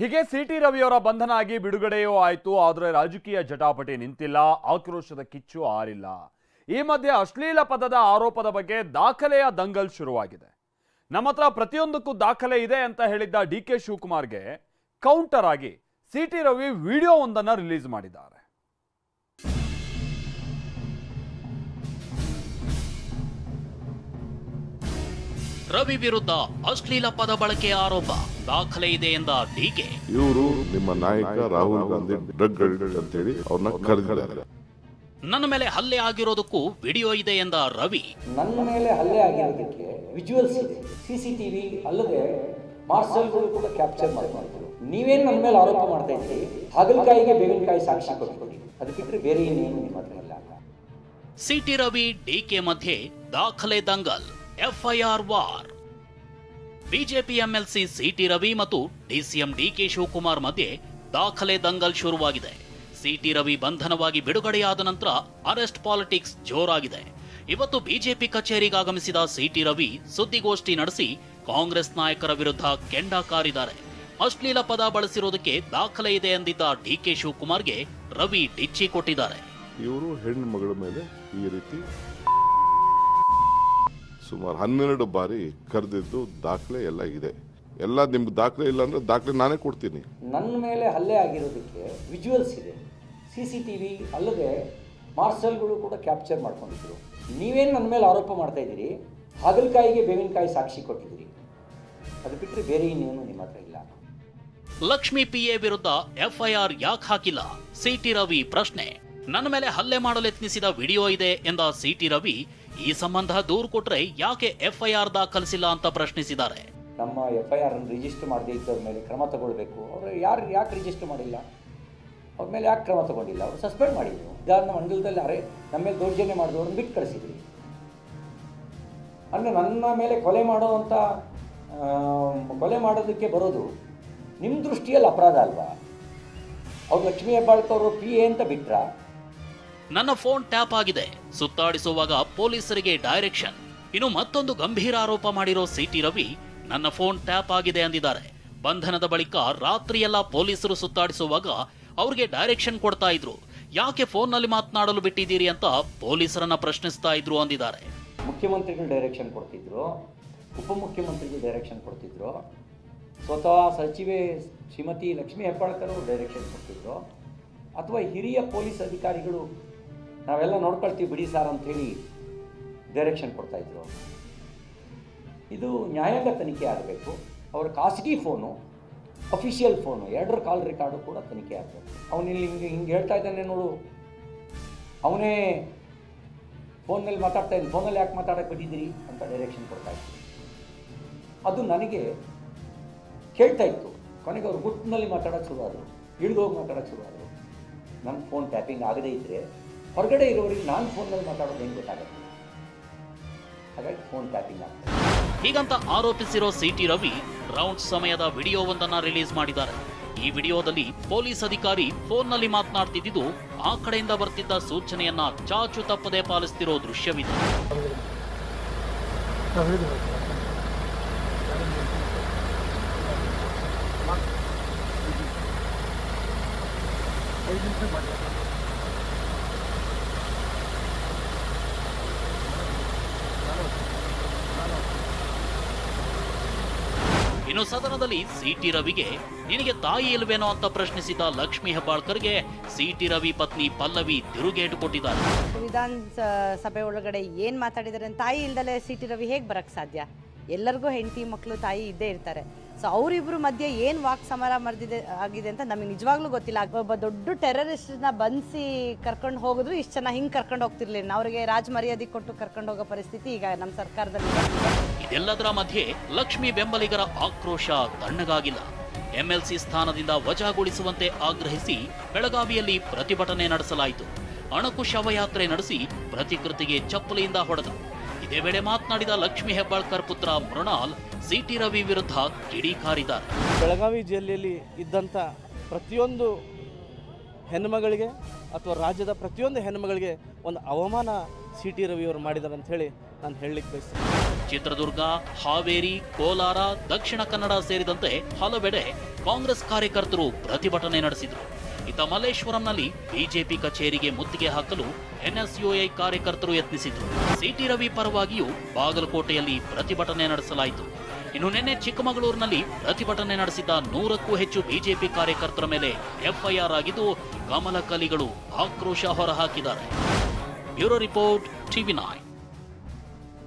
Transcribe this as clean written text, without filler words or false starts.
ಹೀಗೆ ಸಿಟಿ ರವಿಯವರ ಬಂಧನ ಆಗಿ ಬಿಡುಗಡೆಯೂ ಆಯಿತು. ಆದರೆ ರಾಜಕೀಯ ಜಟಾಪಟಿ ನಿಂತಿಲ್ಲ, ಆಕ್ರೋಶದ ಕಿಚ್ಚು ಆರಿಲ್ಲ. ಈ ಮಧ್ಯೆ ಅಶ್ಲೀಲ ಪದದ ಆರೋಪದ ಬಗ್ಗೆ ದಾಖಲೆಯ ದಂಗಲ್ ಶುರುವಾಗಿದೆ. ನಮ್ಮ ಹತ್ರ ಪ್ರತಿಯೊಂದಕ್ಕೂ ದಾಖಲೆ ಇದೆ ಅಂತ ಹೇಳಿದ್ದ ಡಿಕೆ ಶಿವಕುಮಾರ್ಗೆ ಕೌಂಟರ್ ಆಗಿ ಸಿಟಿ ರವಿ ವಿಡಿಯೋ ಒಂದನ್ನು ರಿಲೀಸ್ ಮಾಡಿದ್ದಾರೆ. ರವಿ ವಿರುದ್ಧ ಅಶ್ಲೀಲ ಪದ ಬಳಕೆ ಆರೋಪ, ದಾಖಲೆ ಇದೆ ಎಂದ ಡಿಕೆ. ಇವರು ನಿಮ್ಮ ನಾಯಕ ರಾಹುಲ್ ಗಾಂಧಿ ಡ್ರಗ್ ಅಡಿಕ್ಟ್ ಅಂತ ಹೇಳಿ ಅವ್ರನ್ನ ಕರೆದಿದ್ದಾರೆ. ನನ್ನ ಮೇಲೆ ಹಲ್ಲೆ ಆಗಿರೋದಕ್ಕೂ ವಿಡಿಯೋ ಇದೆ ಎಂದ ರವಿ. ನನ್ನ ಮೇಲೆ ಹಲ್ಲೆ ಆಗಿರೋದಕ್ಕೆ ವಿಜುವಲ್ಸ್ ಇದೆ, ಸಿಸಿಟಿವಿ ಅಲ್ಲದೆ ಮಾರ್ಷಲ್ಗಳು ಕೂಡ ಕ್ಯಾಪ್ಚರ್ ಮಾಡ್ಕೊಂಡಿದ್ರು. ನೀವೇನು ನನ್ನ ಮೇಲೆ ಆರೋಪ ಮಾಡ್ತಾ ಇದ್ದೀರಿ, ಹಾಗಲಕಾಯಿಗೆ ಬೇವಿನಕಾಯಿ ಸಾಕ್ಷಿ ಕೊಟ್ಬಿಡಿ, ಅದು ಬಿಟ್ಟರೆ ಬೇರೆ ಏನೇನು ನಿಮ್ಮ ಹತ್ರ ಇಲ್ಲ. ಸಿಟಿ ರವಿ ಡಿಕೆ ಮಧ್ಯೆ ದಾಖಲೆ Dangal, FIR war. BJP MLC city Ravi ಮತ್ತು ಡಿಸಿಎಂ ಡಿಕೆ ಶಿವಕುಮಾರ್ ಮಧ್ಯೆ ದಾಖಲೆ ದಂಗಲ್ ಶುರುವಾಗಿದೆ. ಸಿಟಿ ರವಿ ಬಂಧನವಾಗಿ ಬಿಡುಗಡೆಯಾದ ನಂತರ ಅರೆಸ್ಟ್ ಪಾಲಿಟಿಕ್ಸ್ ಜೋರಾಗಿದೆ. ಇವತ್ತು ಬಿಜೆಪಿ ಕಚೇರಿಗೆ ಆಗಮಿಸಿದ ಸಿಟಿ ರವಿ ಸುದ್ದಿಗೋಷ್ಠಿ ನಡೆಸಿ ಕಾಂಗ್ರೆಸ್ ನಾಯಕರ ವಿರುದ್ಧ ಕೆಂಡ ಕಾರಿದ್ದಾರೆ. ಅಶ್ಲೀಲ ಪದ ಬಳಸಿರೋದಕ್ಕೆ ದಾಖಲೆ ಇದೆ ಎಂದಿದ್ದ ಡಿಕೆ ಶಿವಕುಮಾರ್ಗೆ ರವಿ ಡಿಚ್ಚಿ ಕೊಟ್ಟಿದ್ದಾರೆ. ಇವರು ಹೆಣ್ಣು ಮಗಳ ಮೇಲೆ ಈ ರೀತಿ ಸುಮಾರು 12 ಬಾರಿ ಕರೆದಿದ್ದು ದಾಖಲೆ ಎಲ್ಲ ಇದೆ. ಎಲ್ಲ ನಿಮ್ಗೆ ದಾಖಲೆ ಇಲ್ಲ ಅಂದ್ರೆ ದಾಖಲೆ ನಾನೇ ಕೊಡ್ತೀನಿ. ನನ್ನ ಮೇಲೆ ಹಲ್ಲೆ ಆಗಿರೋದಕ್ಕೆ ವಿಜುವಲ್ಸ್ ಇದೆ, ಸಿಸಿಟಿವಿ ಅಲ್ಲದೆ ಮಾರ್ಷಲ್ಗಳು ಕೂಡ ಕ್ಯಾಪ್ಚರ್ ಮಾಡ್ಕೊಂಡಿದ್ರು. ನೀವೇನು ನನ್ನ ಮೇಲೆ ಆರೋಪ ಮಾಡ್ತಾ ಇದ್ದೀರಿ, ಹಾಗಲಕಾಯಿಗೆ ಬೇವಿನಕಾಯಿ ಸಾಕ್ಷಿ ಕೊಟ್ಟಿದ್ದೀರಿ, ಅದು ಬಿಟ್ಟರೆ ಬೇರೆ ಇನ್ನೇನು ನಿಮ್ಮ ಹತ್ರ ಇಲ್ಲ. ಲಕ್ಷ್ಮಿ ಪಿಎ ವಿರುದ್ಧ ಎಫ್ಐಆರ್ ಯಾಕೆ ಹಾಕಿಲ್ಲ? ಸಿಟಿ ರವಿ ಪ್ರಶ್ನೆ. ನನ್ನ ಮೇಲೆ ಹಲ್ಲೆ ಮಾಡಲು ಯತ್ನಿಸಿದ ವಿಡಿಯೋ ಇದೆ ಎಂದ ಸಿಟಿ ರವಿ ಈ ಸಂಬಂಧ ದೂರು ಕೊಟ್ರೆ ಯಾಕೆ ಎಫ್ಐಆರ್ ದಾಖಲಿಸಿಲ್ಲ ಅಂತ ಪ್ರಶ್ನಿಸಿದ್ದಾರೆ. ನಮ್ಮ ಎಫ್ಐಆರ್ ಅನ್ನು ರಿಜಿಸ್ಟರ್ ಮಾಡದೇ ಇದ್ದವ್ರ ಮೇಲೆ ಕ್ರಮ ತಗೊಳ್ಬೇಕು. ಅವರು ಯಾಕೆ ರಿಜಿಸ್ಟರ್ ಮಾಡಿಲ್ಲ, ಅವ್ರ ಮೇಲೆ ಯಾಕೆ ಕ್ರಮ ತಗೊಂಡಿಲ್ಲ? ಅವರು ಸಸ್ಪೆಂಡ್ ಮಾಡಿದ್ರು. ವಿಧಾನ ಮಂಡಲದಲ್ಲಿ ನಮ್ಮ ಮೇಲೆ ದೌರ್ಜನ್ಯ ಮಾಡಿದವ್ರನ್ನ ಬಿಟ್ಟು ಕಳಿಸಿದ್ರಿ. ಅಂದರೆ ನನ್ನ ಮೇಲೆ ಕೊಲೆ ಮಾಡೋದಕ್ಕೆ ಬರೋದು ನಿಮ್ಮ ದೃಷ್ಟಿಯಲ್ಲಿ ಅಪರಾಧ ಅಲ್ವಾ? ಅವ್ರು ಲಕ್ಷ್ಮೀ ಹೆಬ್ಬಾಳ್ಕರ್ ಅವರು PA ಅಂತ ಬಿಟ್ರ? ನನ್ನ ಫೋನ್ ಟ್ಯಾಪ್ ಆಗಿದೆ, ಸುತ್ತಾಡಿಸುವಾಗ ಪೊಲೀಸರಿಗೆ ಡೈರೆಕ್ಷನ್. ಇನ್ನು ಮತ್ತೊಂದು ಗಂಭೀರ ಆರೋಪ ಮಾಡಿರೋ ಸಿಟಿ ರವಿ ನನ್ನ ಫೋನ್ ಟ್ಯಾಪ್ ಆಗಿದೆ ಅಂದಿದ್ದಾರೆ. ಬಂಧನದ ಬಳಿಕ ರಾತ್ರಿಯೆಲ್ಲ ಪೊಲೀಸರು ಸುತ್ತಾಡಿಸುವಾಗ ಅವ್ರಿಗೆ ಡೈರೆಕ್ಷನ್ ಕೊಡ್ತಾ ಇದ್ರು. ಯಾಕೆ ಫೋನ್ನಲ್ಲಿ ಮಾತನಾಡಲು ಬಿಟ್ಟಿದ್ದೀರಿ ಅಂತ ಪೊಲೀಸರನ್ನ ಪ್ರಶ್ನಿಸ್ತಾ ಇದ್ರು ಅಂದಿದ್ದಾರೆ. ಮುಖ್ಯಮಂತ್ರಿಗಳು ಡೈರೆಕ್ಷನ್ ಕೊಡ್ತಿದ್ರು, ಉಪಮುಖ್ಯಮಂತ್ರಿಗಳು ಡೈರೆಕ್ಷನ್ ಕೊಡ್ತಿದ್ರು, ಸ್ವತಃ ಸಚಿವೆ ಶ್ರೀಮತಿ ಲಕ್ಷ್ಮೀ ಹೆಬ್ಬಾಳ್ಕರ್ ಅವರು ಡೈರೆಕ್ಷನ್ ಕೊಡ್ತಿದ್ರು, ಅಥವಾ ಹಿರಿಯ ಪೊಲೀಸ್ ಅಧಿಕಾರಿಗಳು ನಾವೆಲ್ಲ ನೋಡ್ಕೊಳ್ತೀವಿ ಬಿಡಿ ಸಾರ್ ಅಂಥೇಳಿ ಡೈರೆಕ್ಷನ್ ಕೊಡ್ತಾಯಿದ್ರು. ಇದು ನ್ಯಾಯಾಂಗ ತನಿಖೆ ಆಗಬೇಕು. ಅವರ ಖಾಸಗಿ ಫೋನು, ಅಫಿಷಿಯಲ್ ಫೋನು, ಎರಡರ ಕಾಲ್ ರೆಕಾರ್ಡು ಕೂಡ ತನಿಖೆ ಆಗಬೇಕು. ಅವನಿಲ್ಲಿ ಹಿಂಗೆ ಹೇಳ್ತಾ ಇದ್ದಾನೆ ನೋಡು, ಅವನೇ ಫೋನಲ್ಲಿ ಮಾತಾಡ್ತಾ ಇದ್ದೀನಿ, ಫೋನಲ್ಲಿ ಯಾಕೆ ಮಾತಾಡೋಕ್ಕೆ ಬಿಟ್ಟಿದ್ದೀರಿ ಅಂತ ಡೈರೆಕ್ಷನ್ ಕೊಡ್ತಾ ಇದ್ರು. ಅದು ನನಗೆ ಕೇಳ್ತಾ ಇತ್ತು. ಕೊನೆಗೆ ಅವ್ರು ಗುಟ್ಟಿನಲ್ಲಿ ಮಾತಾಡೋಕ್ಕೆ ಶುರುವಾದರು, ಇಳಿದೋಗಿ ಮಾತಾಡೋಕ್ಕೆ ಶುರುವಾದರು. ನನ್ನ ಫೋನ್ ಟ್ಯಾಪಿಂಗ್ ಆಗದೇ ಇದ್ದರೆ ಹೊರಗಡೆ ಇರೋರಿಗೆ ನಾನು ಫೋನ್ನಲ್ಲಿ ಮಾತಾಡೋದು ಹೆಂಗೆ ಗೊತ್ತಾಗುತ್ತೆ? ಹಾಗಾಗಿ ಫೋನ್ ಟ್ಯಾಪಿಂಗ್ ಆಗ್ತದೆ. ಹೀಗಂತ ಆರೋಪಿಸಿರೋ ಸಿಟಿ ರವಿ ರೌಂಡ್ ಸಮಯದ ವಿಡಿಯೋವೊಂದನ್ನ ರಿಲೀಸ್ ಮಾಡಿದ್ದಾರೆ. ಈ ವಿಡಿಯೋದಲ್ಲಿ ಪೊಲೀಸ್ ಅಧಿಕಾರಿ ಫೋನ್ನಲ್ಲಿ ಮಾತನಾಡ್ತಿದ್ದು ಆ ಕಡೆಯಿಂದ ಬರ್ತಿದ್ದ ಸೂಚನೆಯನ್ನ ಚಾಚು ತಪ್ಪದೆ ಪಾಲಿಸ್ತಿರೋ ದೃಶ್ಯವಿದೆ. ಇನ್ನು ಸದನದಲ್ಲಿ ಸಿಟಿ ರವಿಗೆ ನಿನಗೆ ತಾಯಿ ಇಲ್ವೇನೋ ಅಂತ ಪ್ರಶ್ನಿಸಿದ ಲಕ್ಷ್ಮೀ ಹೆಬ್ಬಾಳ್ಕರ್ಗೆ ಸಿಟಿ ರವಿ ಪತ್ನಿ ಪಲ್ಲವಿ ತಿರುಗೇಟು ಕೊಟ್ಟಿದ್ದಾರೆ. ವಿಧಾನಸಭೆ ಒಳಗಡೆ ಏನ್ ಮಾತಾಡಿದಾರೆ, ತಾಯಿ ಇಲ್ದಲೆ ಸಿಟಿ ರವಿ ಹೇಗೆ ಬರಕ್ ಸಾಧ್ಯ? ಎಲ್ಲರಿಗೂ ಹೆಂಡತಿ ಮಕ್ಕಳು ತಾಯಿ ಇದ್ದೇ ಇರ್ತಾರೆ. ಸೊ ಅವರಿಬ್ರು ಮಧ್ಯೆ ಏನು ವಾಕ್ ಸಮರ ಆಗಿದೆ ಅಂತ ನಮಗೆ ನಿಜವಾಗ್ಲೂ ಗೊತ್ತಿಲ್ಲ. ಒಬ್ಬ ದೊಡ್ಡ ಟೆರರಿಸ್ಟ್ನ ಬಂಧಿಸಿ ಕರ್ಕೊಂಡು ಹೋಗಿದ್ರು ಇಷ್ಟು ಜನ ಹಿಂಗೆ ಕರ್ಕೊಂಡು ಹೋಗ್ತಿರ್ಲಿಲ್ಲ. ಅವ್ರಿಗೆ ರಾಜ ಮರ್ಯಾದೆ ಕೊಟ್ಟು ಕರ್ಕೊಂಡು ಹೋಗೋ ಪರಿಸ್ಥಿತಿ ಈಗ ನಮ್ಮ ಸರ್ಕಾರದಲ್ಲಿ. ಇದೆಲ್ಲದರ ಮಧ್ಯೆ ಲಕ್ಷ್ಮಿ ಬೆಂಬಲಿಗರ ಆಕ್ರೋಶ ತಣ್ಣಗಾಗಿಲ್ಲ. ಎಂಎಲ್ಸಿ ಸ್ಥಾನದಿಂದ ವಜಾಗೊಳಿಸುವಂತೆ ಆಗ್ರಹಿಸಿ ಬೆಳಗಾವಿಯಲ್ಲಿ ಪ್ರತಿಭಟನೆ ನಡೆಸಲಾಯಿತು. ಅಣಕು ಶವಯಾತ್ರೆ ನಡೆಸಿ ಪ್ರತಿಕೃತಿಗೆ ಚಪ್ಪಲಿಯಿಂದ ಹೊಡೆದರು. ಇದೇ ವೇಳೆ ಮಾತನಾಡಿದ ಲಕ್ಷ್ಮೀ ಹೆಬ್ಬಾಳ್ಕರ್ ಪುತ್ರ ಮೃಣಾಲ್ ಸಿಟಿ ರವಿ ವಿರುದ್ಧ ಕಿಡಿಕಾರಿದ್ದಾರೆ. ಬೆಳಗಾವಿ ಜಿಲ್ಲೆಯಲ್ಲಿ ಇದ್ದಂಥ ಪ್ರತಿಯೊಂದು ಹೆಣ್ಣುಮಗಳಿಗೆ ಅಥವಾ ರಾಜ್ಯದ ಪ್ರತಿಯೊಂದು ಹೆಣ್ಣುಮಗಳಿಗೆ ಒಂದು ಅವಮಾನ ಸಿಟಿ ರವಿಯವರು ಮಾಡಿದ್ದಾರೆ ಅಂತ ಹೇಳಿ ನಾನು ಹೇಳಲಿಕ್ಕೆ ಬಯಸ್ತೀನಿ. ಚಿತ್ರದುರ್ಗ, ಹಾವೇರಿ, ಕೋಲಾರ, ದಕ್ಷಿಣ ಕನ್ನಡ ಸೇರಿದಂತೆ ಹಲವೆಡೆ ಕಾಂಗ್ರೆಸ್ ಕಾರ್ಯಕರ್ತರು ಪ್ರತಿಭಟನೆ ನಡೆಸಿದರು. ಇತ್ತ ಮಲ್ಲೇಶ್ವರಂನಲ್ಲಿ ಬಿಜೆಪಿ ಕಚೇರಿಗೆ ಮುತ್ತಿಗೆ ಹಾಕಲು ಎನ್ಎಸ್ಯುಐ ಕಾರ್ಯಕರ್ತರು ಯತ್ನಿಸಿದರು. ಸಿಟಿ ರವಿ ಪರವಾಗಿಯೂ ಬಾಗಲಕೋಟೆಯಲ್ಲಿ ಪ್ರತಿಭಟನೆ ನಡೆಸಲಾಯಿತು. ಇನ್ನು ನಿನ್ನೆ ಚಿಕ್ಕಮಗಳೂರಿನಲ್ಲಿ ಪ್ರತಿಭಟನೆ ನಡೆಸಿದ್ದ 100ಕ್ಕೂ ಹೆಚ್ಚು ಬಿಜೆಪಿ ಕಾರ್ಯಕರ್ತರ ಮೇಲೆ ಎಫ್ಐಆರ್ ಆಗಿದ್ದು, ಕಮಲ ಕಲಿಗಳು ಆಕ್ರೋಶ ಹೊರಹಾಕಿದ್ದಾರೆ. Bureau report, TV9.